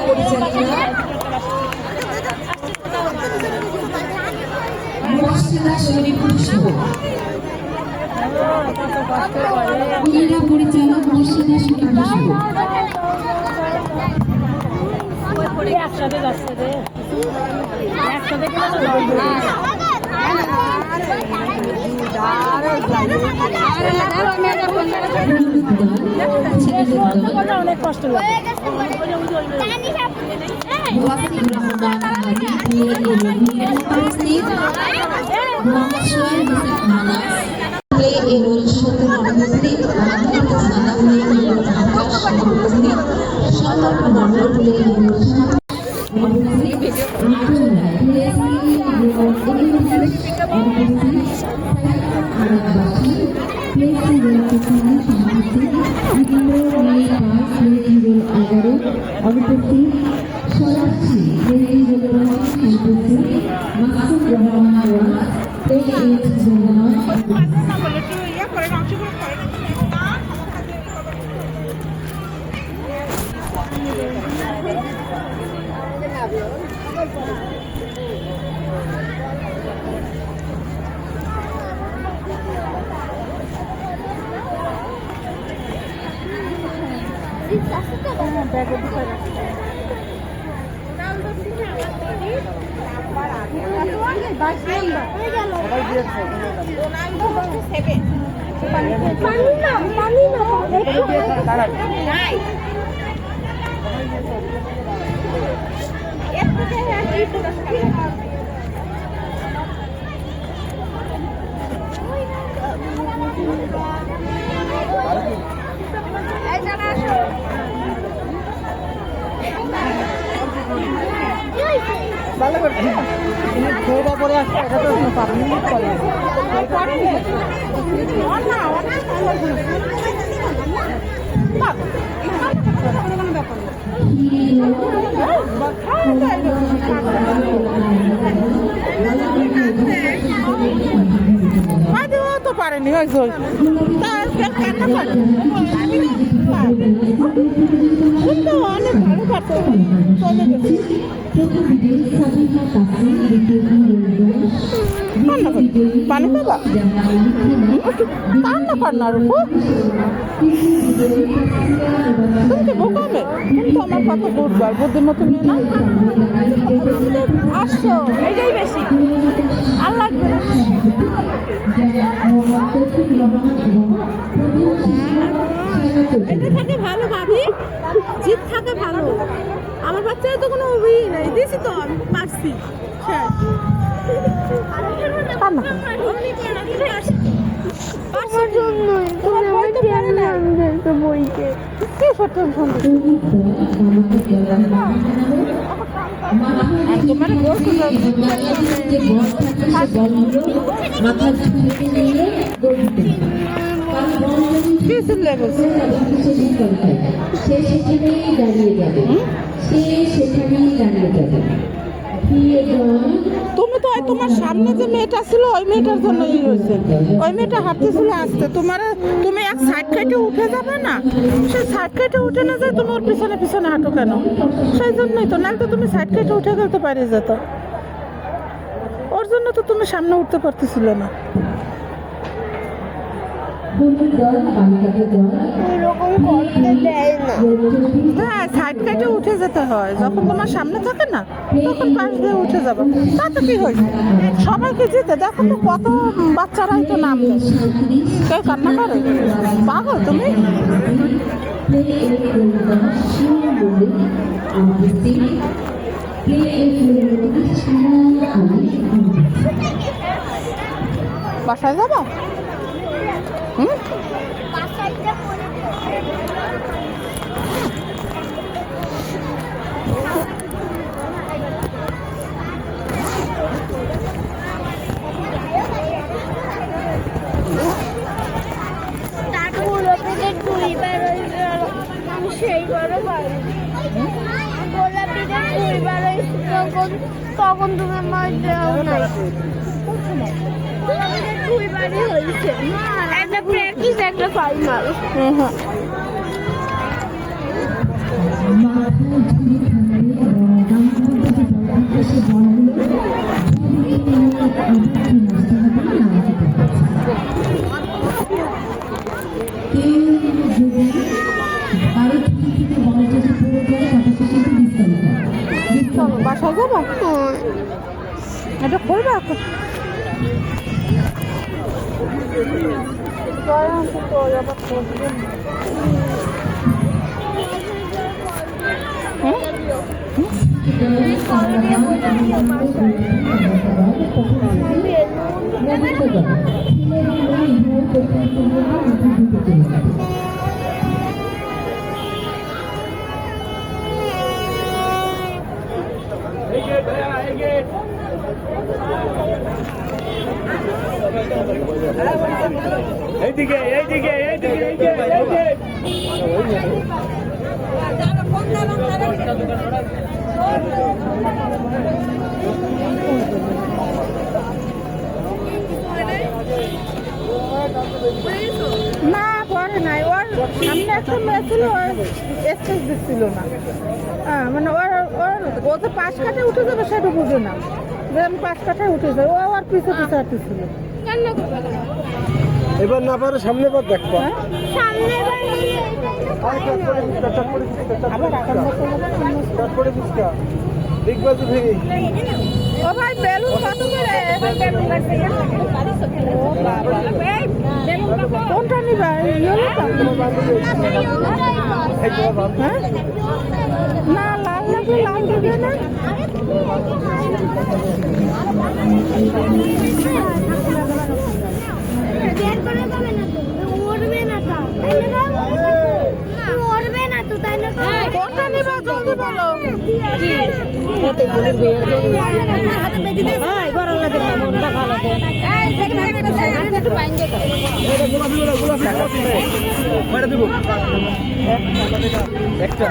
পরিচালিকা মুর্শিদা শরীফুল সহ মহিলা পরিচালক মুর্শিদা শরীফুল সহ অনেক কষ্ট লাগে ভালো করে খেয়ে পরে আসছে এটা তো পাবনি করে তো পারেনি অনেক ভালো পারতো চলে গেছে পানি পাবা কান্না কান্নার উপর তুমি তো বোকাবে তুমি তো আমার কত বুধবার বুদ্ধির মতো নিয়ে না আসছো এটাই বেশি আর লাগবে না এটা থাকে ভালো ভাবি জিত থাকে ভালো আমার বাচ্চারা তো কোনো অভিই নাই দিয়েছি তো আমি পারছি তুমি তো তোমার সামনে যে মেয়েটা ছিল ওই মেয়েটার জন্য ই হয়েছে ওই মেয়েটা হাঁটতেছিল আসতে তুমি এক সাইড কেটে উঠে যাবে না সেই সাইড কেটে উঠে না যায় তুমি ওর পিছনে পিছনে হাঁটো কেন সেই জন্যই তো নাহলে তো তুমি সাইড কেটে উঠে গেতে পারি যেত ওর জন্য তো তুমি সামনে উঠতে পারতেছিল না হ্যাঁ সাইড কেটে উঠে যেতে হয় যখন তোমার সামনে থাকে না তখন পাশ দিয়ে উঠে যাবে তাতে কি হয়েছে সবাইকে যেতে দেখো তো কত বাচ্চারাই তো নাম দেয় কেউ কান্না করে পাগল তুমি বাসায় যাবো তখন তুমি মার দেওয়া নাই একটা প্র্যাকটিস একটা ফাইনাল থেকে বলটা যে পুরো করে তারপর শেষে একটু ডিসকাউন্ট চলো বাসা যাবা এটা খুলবা এইদিকে এইদিকে এইদিকে এইদিকে এইদিকে না পরে নাই ওর সামনে একটা মেয়ে ছিল ওর স্টেজ দিচ্ছিল না মানে ওর ওর ও তো পাশ কাটে উঠে যাবে সেটা বুঝে না যে আমি পাশ কাটায় উঠে যাই ও আর পিছে পিছে হাঁটতেছিল এবার না পারে সামনে পর দেখবা সামনে আবার এখন তারপরে বুঝকা দেখবা যে ভেঙে ও ভাই বেলুন কত করে ও বাবা কোনটা নিবা ইয়েলোটা হ্যাঁ না লাল লাগলে লাল দিবে না বের করে দেবে না তো উড়বে না তো তাই না উড়বে না তো তাই না কোনটা নিবা জলদি বলো একটা